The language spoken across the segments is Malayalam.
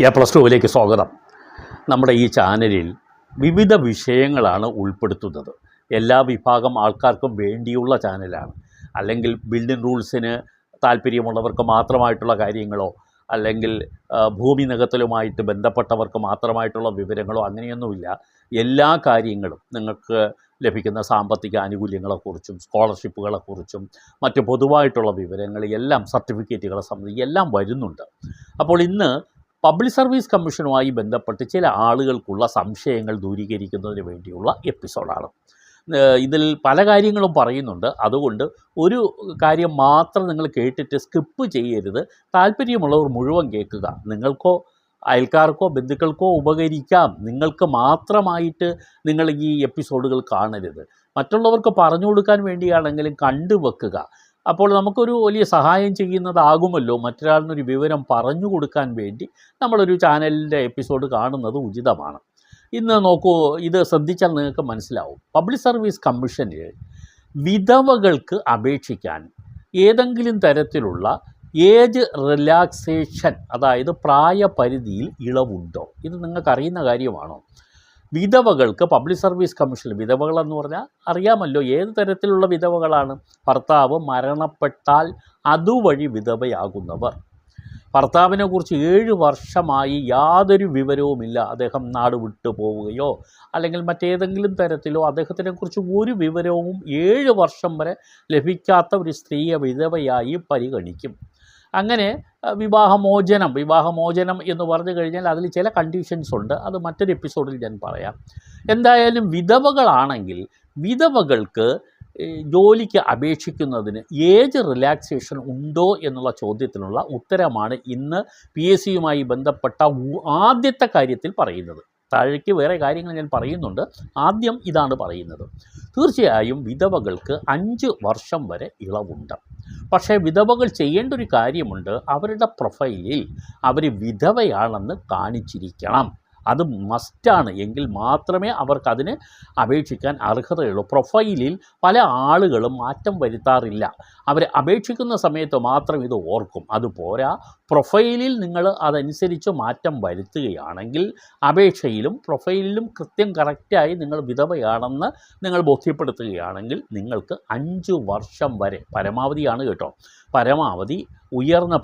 A+2 സ്വാഗതം. നമ്മുടെ ഈ ചാനലിൽ വിവിധ വിഷയങ്ങളാണ് ഉൾപ്പെടുത്തുന്നത്. എല്ലാ വിഭാഗം ആൾക്കാർക്കും വേണ്ടിയുള്ള ചാനലാണ്. അല്ലെങ്കിൽ ബിൽഡിംഗ് റൂൾസിന് താല്പര്യമുള്ളവർക്ക് മാത്രമായിട്ടുള്ള കാര്യങ്ങളോ അല്ലെങ്കിൽ ഭൂമി നികത്തലുമായിട്ട് ബന്ധപ്പെട്ടവർക്ക് മാത്രമായിട്ടുള്ള വിവരങ്ങളോ അങ്ങനെയൊന്നുമില്ല. എല്ലാ കാര്യങ്ങളും നിങ്ങൾക്ക് ലഭിക്കുന്ന സാമ്പത്തിക ആനുകൂല്യങ്ങളെക്കുറിച്ചും സ്കോളർഷിപ്പുകളെക്കുറിച്ചും മറ്റ് പൊതുവായിട്ടുള്ള വിവരങ്ങൾ എല്ലാം സർട്ടിഫിക്കറ്റുകളെ സംബന്ധിച്ച് എല്ലാം വരുന്നുണ്ട്. അപ്പോൾ ഇന്ന് പബ്ലിക് സർവീസ് കമ്മീഷനുമായി ബന്ധപ്പെട്ട് ചില ആളുകൾക്കുള്ള സംശയങ്ങൾ ദൂരീകരിക്കുന്നതിന് വേണ്ടിയുള്ള എപ്പിസോഡാണ്. ഇതിൽ പല കാര്യങ്ങളും പറയുന്നുണ്ട്. അതുകൊണ്ട് ഒരു കാര്യം മാത്രം നിങ്ങൾ കേട്ടിട്ട് സ്കിപ്പ് ചെയ്യരുത്. താല്പര്യമുള്ളവർ മുഴുവൻ കേൾക്കുക. നിങ്ങൾക്കോ അയൽക്കാർക്കോ ബന്ധുക്കൾക്കോ ഉപകരിക്കാം. നിങ്ങൾക്ക് മാത്രമായിട്ട് നിങ്ങൾ ഈ എപ്പിസോഡുകൾ കാണരുത്. മറ്റുള്ളവർക്ക് പറഞ്ഞു കൊടുക്കാൻ വേണ്ടിയാണെങ്കിലും കണ്ടുവെക്കുക. അപ്പോൾ നമുക്കൊരു വലിയ സഹായം ചെയ്യുന്നതാകുമല്ലോ മറ്റൊരാളിനൊരു വിവരം പറഞ്ഞു കൊടുക്കാൻ വേണ്ടി നമ്മളൊരു ചാനലിൻ്റെ എപ്പിസോഡ് കാണുന്നത് ഉചിതമാണ്. ഇന്ന് നോക്കൂ, ഇത് ശ്രദ്ധിച്ചാൽ നിങ്ങൾക്ക് മനസ്സിലാവും. പബ്ലിക് സർവീസ് കമ്മീഷനിൽ വിധവകൾക്ക് അപേക്ഷിക്കാൻ ഏതെങ്കിലും തരത്തിലുള്ള ഏജ് റിലാക്സേഷൻ, അതായത് പ്രായപരിധിയിൽ ഇളവുണ്ടോ? ഇത് നിങ്ങൾക്കറിയുന്ന കാര്യമാണോ? വിധവകൾക്ക് പബ്ലിക് സർവീസ് കമ്മീഷനിൽ, വിധവകളെന്ന് പറഞ്ഞാൽ അറിയാമല്ലോ ഏത് തരത്തിലുള്ള വിധവകളാണ്. ഭർത്താവ് മരണപ്പെട്ടാൽ അതുവഴി വിധവയാകുന്നവർ. ഭർത്താവിനെക്കുറിച്ച് 7 വർഷമായി യാതൊരു വിവരവുമില്ല, അദ്ദേഹം നാട് വിട്ടു പോവുകയോ അല്ലെങ്കിൽ മറ്റേതെങ്കിലും തരത്തിലോ അദ്ദേഹത്തിനെക്കുറിച്ച് ഒരു വിവരവും 7 വർഷം വരെ ലഭിക്കാത്ത ഒരു സ്ത്രീയെ വിധവയായി പരിഗണിക്കും. അങ്ങനെ വിവാഹമോചനം എന്ന് പറഞ്ഞു കഴിഞ്ഞാൽ അതിൽ ചില കണ്ടീഷൻസ് ഉണ്ട്. അത് മറ്റൊരു എപ്പിസോഡിൽ ഞാൻ പറയാം. എന്തായാലും വിധവകളാണെങ്കിൽ വിധവകൾക്ക് ജോലിക്ക് അപേക്ഷിക്കുന്നതിന് ഏജ് റിലാക്സേഷൻ ഉണ്ടോ എന്നുള്ള ചോദ്യത്തിനുള്ള ഉത്തരമാണ് ഇന്ന് PSC യുമായി ബന്ധപ്പെട്ട ആദ്യത്തെ കാര്യത്തിൽ പറയുന്നത്. താഴേക്ക് വേറെ കാര്യങ്ങൾ ഞാൻ പറയുന്നുണ്ട്. ആദ്യം ഇതാണ് പറയുന്നത്. തീർച്ചയായും വിധവകൾക്ക് 5 വർഷം വരെ ഇളവുണ്ട്. പക്ഷേ വിധവകൾ ചെയ്യേണ്ട ഒരു കാര്യമുണ്ട്. അവരുടെ പ്രൊഫൈലിൽ അവർ വിധവയാണെന്ന് കാണിച്ചിരിക്കണം. അത് മസ്റ്റാണ്. എങ്കിൽ മാത്രമേ അവർക്കതിന് അപേക്ഷിക്കാൻ അർഹതയുള്ളൂ. പ്രൊഫൈലിൽ പല ആളുകളും മാറ്റം വരുത്താറില്ല. അവർ അപേക്ഷിക്കുന്ന സമയത്ത് മാത്രം ഇത് ഓർക്കും. അതുപോരാ, പ്രൊഫൈലിൽ നിങ്ങൾ അതനുസരിച്ച് മാറ്റം വരുത്തുകയാണെങ്കിൽ അപേക്ഷയിലും പ്രൊഫൈലിലും കറക്റ്റായി നിങ്ങൾ വിധവയാണെന്ന് നിങ്ങൾ ബോധ്യപ്പെടുത്തുകയാണെങ്കിൽ നിങ്ങൾക്ക് 5 വർഷം വരെ, പരമാവധിയാണ് കേട്ടോ, പരമാവധി ഉയർന്ന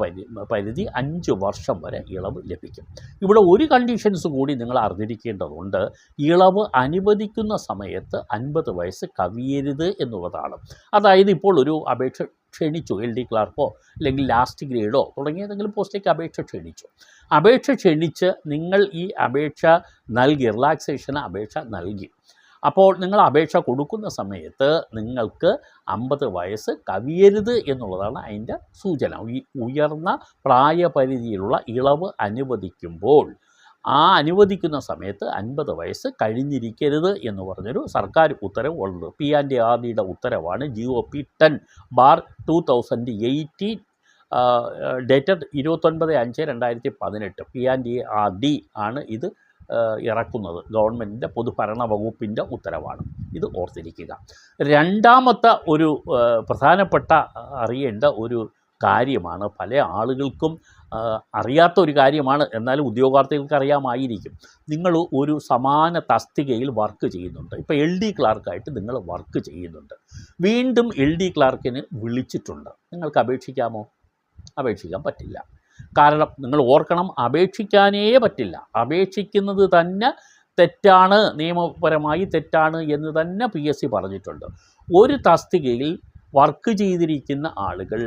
പരിധി 5 വർഷം വരെ ഇളവ് ലഭിക്കും. ഇവിടെ ഒരു കണ്ടീഷൻസ് കൂടി നിങ്ങൾ അറിഞ്ഞിരിക്കേണ്ടതുണ്ട്. ഇളവ് അനുവദിക്കുന്ന സമയത്ത് 50 വയസ്സ് കവിയരുത് എന്നുള്ളതാണ്. അതായത് ഇപ്പോൾ ഒരു അപേക്ഷ ക്ഷണിച്ചു, LD ക്ലാർക്കോ അല്ലെങ്കിൽ ലാസ്റ്റ് ഗ്രേഡോ തുടങ്ങിയ ഏതെങ്കിലും പോസ്റ്റിലേക്ക് അപേക്ഷ ക്ഷണിച്ച് നിങ്ങൾ ഈ അപേക്ഷ നൽകി, റിലാക്സേഷന് അപേക്ഷ നൽകി. അപ്പോൾ നിങ്ങൾ അപേക്ഷ കൊടുക്കുന്ന സമയത്ത് നിങ്ങൾക്ക് 50 വയസ്സ് കവിയരുത് എന്നുള്ളതാണ് അതിൻ്റെ സൂചന. ഈ ഉയർന്ന പ്രായപരിധിയിലുള്ള ഇളവ് അനുവദിക്കുമ്പോൾ അനുവദിക്കുന്ന സമയത്ത് 50 വയസ്സ് കഴിഞ്ഞിരിക്കരുത് എന്ന് പറഞ്ഞൊരു സർക്കാർ ഉത്തരവ് ഉണ്ട്. P&RDയുടെ ഉത്തരവാണ്. GOP 10/2018 dated 29/5/2018. P&RD ആണ് ഇത് ഇറക്കുന്നത്. ഗവൺമെൻറ്റിൻ്റെ പൊതുഭരണ വകുപ്പിൻ്റെ ഉത്തരവാണ്. ഇത് ഓർത്തിരിക്കുക. രണ്ടാമത്തെ ഒരു പ്രധാനപ്പെട്ട അറിയേണ്ട ഒരു കാര്യമാണ്, പല ആളുകൾക്കും അറിയാത്ത ഒരു കാര്യമാണ്, എന്നാലും ഉദ്യോഗാർത്ഥികൾക്ക് അറിയാമായിരിക്കും. നിങ്ങൾ ഒരു സമാന തസ്തികയിൽ വർക്ക് ചെയ്യുന്നുണ്ട്. ഇപ്പോൾ LD ക്ലാർക്കായിട്ട് നിങ്ങൾ വർക്ക് ചെയ്യുന്നുണ്ട്. വീണ്ടും LD ക്ലാർക്കിന് വിളിച്ചിട്ടുണ്ട്. നിങ്ങൾക്ക് അപേക്ഷിക്കാമോ? അപേക്ഷിക്കാൻ പറ്റില്ല. കാരണം നിങ്ങൾ ഓർക്കണം, അപേക്ഷിക്കാനേ പറ്റില്ല. അപേക്ഷിക്കുന്നത് തന്നെ തെറ്റാണ്, നിയമപരമായി തെറ്റാണ് എന്ന് തന്നെ PSC പറഞ്ഞിട്ടുണ്ട്. ഒരു തസ്തികയിൽ വർക്ക് ചെയ്തിരിക്കുന്ന ആളുകൾ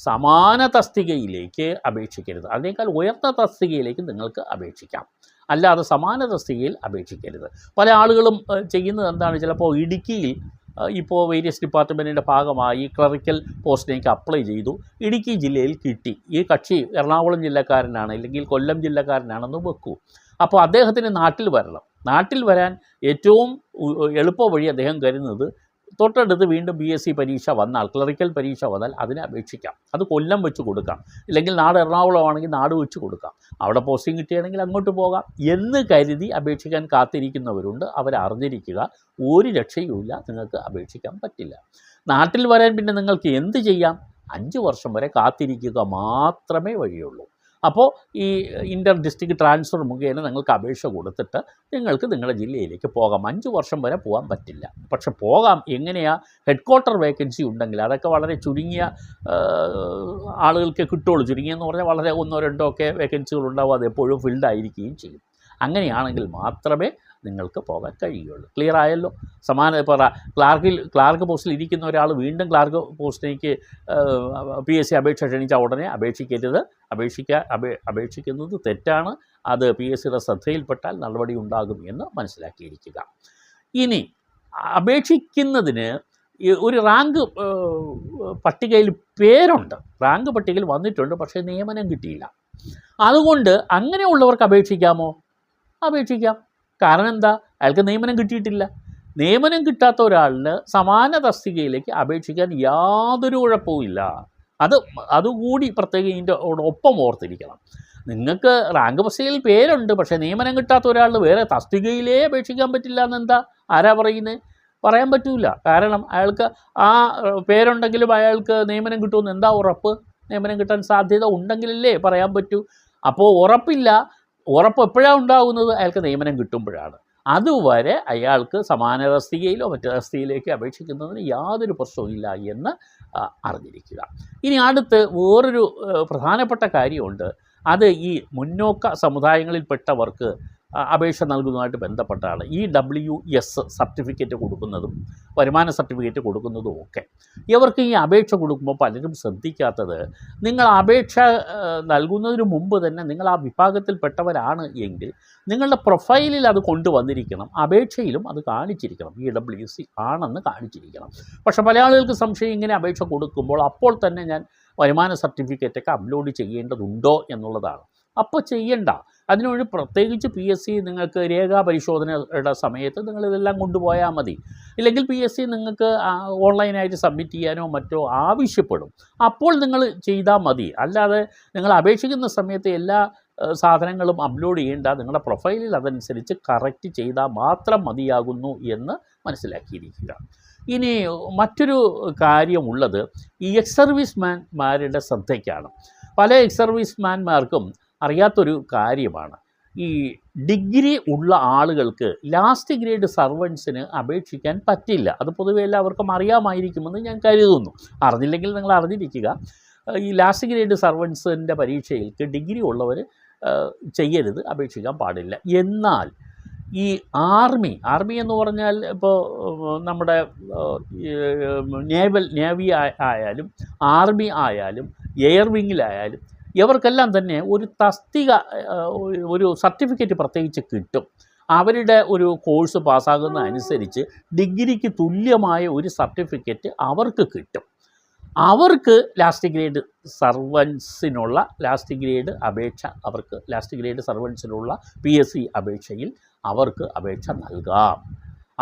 സമാന തസ്തികയിലേക്ക് അപേക്ഷിക്കരുത്. അതിനേക്കാൾ ഉയർന്ന തസ്തികയിലേക്ക് നിങ്ങൾക്ക് അപേക്ഷിക്കാം, അല്ലാതെ സമാന തസ്തികയിൽ അപേക്ഷിക്കരുത്. പല ആളുകളും ചെയ്യുന്നത് എന്താണ്, ചിലപ്പോൾ ഇടുക്കിയിൽ ഇപ്പോൾ വേരിയസ് ഡിപ്പാർട്ട്മെൻറ്റിൻ്റെ ഭാഗമായി ക്ലറിക്കൽ പോസ്റ്റിലേക്ക് അപ്ലൈ ചെയ്തു, ഇടുക്കി ജില്ലയിൽ കിട്ടി. ഈ കക്ഷി എറണാകുളം ജില്ലക്കാരനാണ് അല്ലെങ്കിൽ കൊല്ലം ജില്ലക്കാരനാണെന്ന് വെക്കൂ. അപ്പോൾ അദ്ദേഹത്തിന് നാട്ടിൽ വരണം. നാട്ടിൽ വരാൻ ഏറ്റവും എളുപ്പ വഴി അദ്ദേഹം കരുതുന്നത് തൊട്ടടുത്ത് വീണ്ടും PSC പരീക്ഷ വന്നാൽ, ക്ലറിക്കൽ പരീക്ഷ വന്നാൽ അതിന് അപേക്ഷിക്കാം. അത് കൊല്ലം വെച്ച് കൊടുക്കാം, അല്ലെങ്കിൽ നാട് എറണാകുളമാണെങ്കിൽ നാട് വെച്ച് കൊടുക്കാം. അവിടെ പോസ്റ്റിംഗ് കിട്ടുകയാണെങ്കിൽ അങ്ങോട്ട് പോകാം എന്ന് കരുതി അപേക്ഷിക്കാൻ കാത്തിരിക്കുന്നവരുണ്ട്. അവരറിഞ്ഞിരിക്കുക, ഒരു രക്ഷയുമില്ല, നിങ്ങൾക്ക് അപേക്ഷിക്കാൻ പറ്റില്ല. നാട്ടിൽ വരാൻ പിന്നെ നിങ്ങൾക്ക് എന്ത് ചെയ്യാം? 5 വർഷം വരെ കാത്തിരിക്കുക മാത്രമേ വഴിയുള്ളൂ. അപ്പോൾ ഈ ഇൻ്റർ ഡിസ്ട്രിക്ട് ട്രാൻസ്ഫർ മുഖേന നിങ്ങൾക്ക് അപേക്ഷ കൊടുത്തിട്ട് നിങ്ങൾക്ക് നിങ്ങളുടെ ജില്ലയിലേക്ക് പോകാം. 5 വർഷം വരെ പോകാൻ പറ്റില്ല, പക്ഷെ പോകാം. എങ്ങനെയാണ്? ഹെഡ് ക്വാർട്ടർ വേക്കൻസി ഉണ്ടെങ്കിൽ അതൊക്കെ വളരെ ചുരുങ്ങിയ ആളുകൾക്ക് കിട്ടുള്ളൂ. ചുരുങ്ങിയെന്ന് പറഞ്ഞാൽ വളരെ 1-2 ഒക്കെ വേക്കൻസികൾ ഉണ്ടാവും, അത് എപ്പോഴും ഫിൽഡ് ആയിരിക്കുകയും ചെയ്യും. അങ്ങനെയാണെങ്കിൽ മാത്രമേ നിങ്ങൾക്ക് പോകാൻ കഴിയുകയുള്ളൂ. ക്ലിയർ ആയല്ലോ? ഇപ്പോൾ ക്ലാർക്ക് പോസ്റ്റിൽ ഇരിക്കുന്ന ഒരാൾ വീണ്ടും ക്ലാർക്ക് പോസ്റ്റിലേക്ക് PSC അപേക്ഷ ക്ഷണിച്ചാൽ ഉടനെ അപേക്ഷിക്കരുത്. അപേക്ഷിക്കുന്നത് തെറ്റാണ്. അത് PSCയുടെ ശ്രദ്ധയിൽപ്പെട്ടാൽ നടപടി ഉണ്ടാകും എന്ന് മനസ്സിലാക്കിയിരിക്കുക. ഇനി അപേക്ഷിക്കുന്നതിന് ഒരു റാങ്ക് പട്ടികയിൽ പേരുണ്ട്, റാങ്ക് പട്ടികയിൽ വന്നിട്ടുണ്ട്, പക്ഷേ നിയമനം കിട്ടിയില്ല. അതുകൊണ്ട് അങ്ങനെയുള്ളവർക്ക് അപേക്ഷിക്കാമോ? അപേക്ഷിക്കാം. കാരണം എന്താ? അയാൾക്ക് നിയമനം കിട്ടിയിട്ടില്ല. നിയമനം കിട്ടാത്ത ഒരാളിന് സമാന തസ്തികയിലേക്ക് അപേക്ഷിക്കാൻ യാതൊരു കുഴപ്പവുമില്ല. അതുകൂടി പ്രത്യേകം ഇതിൻ്റെ ഒപ്പം ഓർത്തിരിക്കണം. നിങ്ങൾക്ക് റാങ്ക് പട്ടികയിൽ പേരുണ്ട്, പക്ഷേ നിയമനം കിട്ടാത്ത ഒരാളിന് വേറെ തസ്തികയിലേ അപേക്ഷിക്കാൻ പറ്റില്ല എന്നെന്താ? ആരാ പറയുന്നത്? പറയാൻ പറ്റില്ല. കാരണം അയാൾക്ക് ആ പേരുണ്ടെങ്കിലും അയാൾക്ക് നിയമനം കിട്ടുമെന്ന് എന്താ ഉറപ്പ്? നിയമനം കിട്ടാൻ സാധ്യത ഉണ്ടെങ്കിലല്ലേ പറയാൻ പറ്റൂ. അപ്പോൾ ഉറപ്പ് എപ്പോഴാണ് ഉണ്ടാകുന്നത്? അയാൾക്ക് നിയമനം കിട്ടുമ്പോഴാണ്. അതുവരെ അയാൾക്ക് സമാന തസ്തികയിലോ മറ്റു തസ്തികയിലേക്ക് അപേക്ഷിക്കുന്നതിന് യാതൊരു പ്രശ്നവുമില്ല എന്ന് അറിഞ്ഞിരിക്കുക. ഇനി അടുത്ത് വേറൊരു പ്രധാനപ്പെട്ട കാര്യമുണ്ട്. അത് ഈ മുന്നോക്ക സമുദായങ്ങളിൽപ്പെട്ടവർക്ക് അപേക്ഷ നൽകുന്നതുമായിട്ട് ബന്ധപ്പെട്ടാണ്. EWS സർട്ടിഫിക്കറ്റ് കൊടുക്കുന്നതും വരുമാന സർട്ടിഫിക്കറ്റ് കൊടുക്കുന്നതും ഒക്കെ. ഇവർക്ക് ഈ അപേക്ഷ കൊടുക്കുമ്പോൾ പലരും ശ്രദ്ധിക്കാത്തത്, നിങ്ങൾ അപേക്ഷ നൽകുന്നതിന് മുമ്പ് തന്നെ നിങ്ങൾ ആ വിഭാഗത്തിൽപ്പെട്ടവരാണ് എങ്കിൽ നിങ്ങളുടെ പ്രൊഫൈലിൽ അത് കൊണ്ടുവന്നിരിക്കണം, അപേക്ഷയിലും അത് കാണിച്ചിരിക്കണം, EWS ആണെന്ന് കാണിച്ചിരിക്കണം. പക്ഷേ പല ആളുകൾക്ക് സംശയം, ഇങ്ങനെ അപേക്ഷ കൊടുക്കുമ്പോൾ അപ്പോൾ തന്നെ ഞാൻ വരുമാന സർട്ടിഫിക്കറ്റൊക്കെ അപ്ലോഡ് ചെയ്യേണ്ടതുണ്ടോ എന്നുള്ളതാണ്. അപ്പോൾ ചെയ്യണ്ട. അതിനുവേണ്ടി പ്രത്യേകിച്ച് PSC നിങ്ങൾക്ക് രേഖാ പരിശോധനയുടെ സമയത്ത് നിങ്ങളിതെല്ലാം കൊണ്ടുപോയാൽ മതി. ഇല്ലെങ്കിൽ PSC നിങ്ങൾക്ക് ഓൺലൈനായിട്ട് സബ്മിറ്റ് ചെയ്യാനോ മറ്റോ ആവശ്യപ്പെടും. അപ്പോൾ നിങ്ങൾ ചെയ്താൽ മതി. അല്ലാതെ നിങ്ങൾ അപേക്ഷിക്കുന്ന സമയത്ത് എല്ലാ സാധനങ്ങളും അപ്ലോഡ് ചെയ്യേണ്ട. നിങ്ങളുടെ പ്രൊഫൈലിൽ അതനുസരിച്ച് കറക്റ്റ് ചെയ്താൽ മാത്രം മതിയാകുന്നു എന്ന് മനസ്സിലാക്കിയിരിക്കുക. ഇനി മറ്റൊരു കാര്യമുള്ളത് ഈ എക്സ് സർവീസ്മാൻമാരുടെ ശ്രദ്ധയ്ക്കാണ്. പല എക്സ് സർവീസ്മാൻമാർക്കും അറിയാത്തൊരു കാര്യമാണ്, ഈ ഡിഗ്രി ഉള്ള ആളുകൾക്ക് ലാസ്റ്റ് ഗ്രേഡ് സർവൻസിന് അപേക്ഷിക്കാൻ പറ്റില്ല. അത് പൊതുവെ എല്ലാവർക്കും അറിയാമായിരിക്കുമെന്ന് ഞാൻ കരുതുന്നു. അറിഞ്ഞില്ലെങ്കിൽ നിങ്ങൾ അറിഞ്ഞിരിക്കുക. ഈ ലാസ്റ്റ് ഗ്രേഡ് സർവൻസിൻ്റെ പരീക്ഷയിലേക്ക് ഡിഗ്രി ഉള്ളവർ ചെയ്യരുത്, അപേക്ഷിക്കാൻ പാടില്ല. എന്നാൽ ഈ ആർമി എന്ന് പറഞ്ഞാൽ ഇപ്പോൾ നമ്മുടെ നേവി ആയാലും ആർമി ആയാലും എയർ വിങ്ങിലായാലും ഇവർക്കെല്ലാം തന്നെ ഒരു ഒരു സർട്ടിഫിക്കറ്റ് പ്രത്യേകിച്ച് കിട്ടും. അവരുടെ ഒരു കോഴ്സ് പാസ്സാകുന്ന അനുസരിച്ച് ഡിഗ്രിക്ക് തുല്യമായ ഒരു സർട്ടിഫിക്കറ്റ് അവർക്ക് കിട്ടും. അവർക്ക് ലാസ്റ്റ് ഗ്രേഡ് സർവൻസിനുള്ള ലാസ്റ്റ് ഗ്രേഡ് അപേക്ഷ, അവർക്ക് ലാസ്റ്റ് ഗ്രേഡ് സർവൻസിനുള്ള PSC അപേക്ഷയിൽ അവർക്ക് അപേക്ഷ നൽകാം.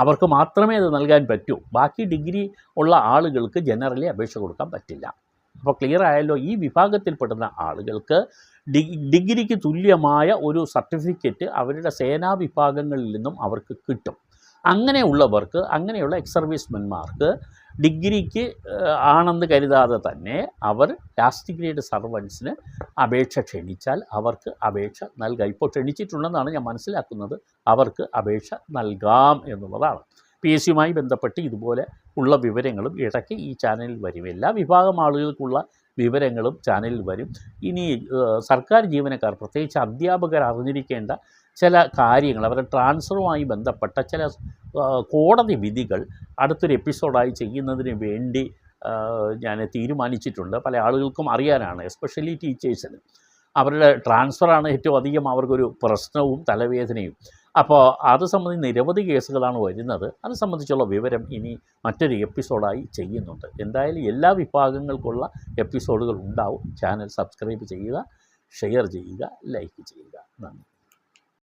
അവർക്ക് മാത്രമേ അത് നൽകാൻ പറ്റൂ. ബാക്കി ഡിഗ്രി ഉള്ള ആളുകൾക്ക് ജനറലി അപേക്ഷ കൊടുക്കാൻ പറ്റില്ല. അപ്പോൾ ക്ലിയർ ആയല്ലോ? ഈ വിഭാഗത്തിൽപ്പെടുന്ന ആളുകൾക്ക് ഡിഗ്രിക്ക് തുല്യമായ ഒരു സർട്ടിഫിക്കറ്റ് അവരുടെ സേനാ വിഭാഗങ്ങളിൽ നിന്നും അവർക്ക് കിട്ടും. അങ്ങനെയുള്ളവർക്ക്, അങ്ങനെയുള്ള എക്സ് സർവീസ്മെന്മാർക്ക് ഡിഗ്രിക്ക് ആണെന്ന് കരുതാതെ തന്നെ അവർ ലാസ്റ്റ് ഗ്രേഡ് സർവൻസിന് അപേക്ഷ ക്ഷണിച്ചാൽ അവർക്ക് അപേക്ഷ നൽകാം. ഇപ്പോൾ ക്ഷണിച്ചിട്ടുണ്ടെന്നാണ് ഞാൻ മനസ്സിലാക്കുന്നത്. അവർക്ക് അപേക്ഷ നൽകാം എന്നുള്ളതാണ്. PSCയുമായി ബന്ധപ്പെട്ട് ഇതുപോലെ ഉള്ള വിവരങ്ങളും ഇടയ്ക്ക് ഈ ചാനലിൽ വരും. എല്ലാ വിഭാഗം ആളുകൾക്കുള്ള വിവരങ്ങളും ചാനലിൽ വരും. ഇനി സർക്കാർ ജീവനക്കാർ, പ്രത്യേകിച്ച് അധ്യാപകർ അറിഞ്ഞിരിക്കേണ്ട ചില കാര്യങ്ങൾ, അവരുടെ ട്രാൻസ്ഫറുമായി ബന്ധപ്പെട്ട ചില കോടതി വിധികൾ അടുത്തൊരു എപ്പിസോഡായി ചെയ്യുന്നതിന് വേണ്ടി ഞാൻ തീരുമാനിച്ചിട്ടുണ്ട്. പല ആളുകൾക്കും അറിയാനാണ്, എസ്പെഷ്യലി ടീച്ചേഴ്സിന്. അവരുടെ ട്രാൻസ്ഫറാണ് ഏറ്റവും അധികം അവർക്കൊരു പ്രശ്നവും തലവേദനയും. അപ്പോൾ അത് സംബന്ധിച്ച് നിരവധി കേസുകളാണ് വരുന്നത്. അത് സംബന്ധിച്ചുള്ള വിവരം ഇനി മറ്റൊരു എപ്പിസോഡായി ചെയ്യുന്നുണ്ട്. എന്തായാലും എല്ലാ വിഭാഗങ്ങൾക്കുള്ള എപ്പിസോഡുകൾ ഉണ്ടാവും. ചാനൽ സബ്സ്ക്രൈബ് ചെയ്യുക, ഷെയർ ചെയ്യുക, ലൈക്ക് ചെയ്യുക. നന്ദി.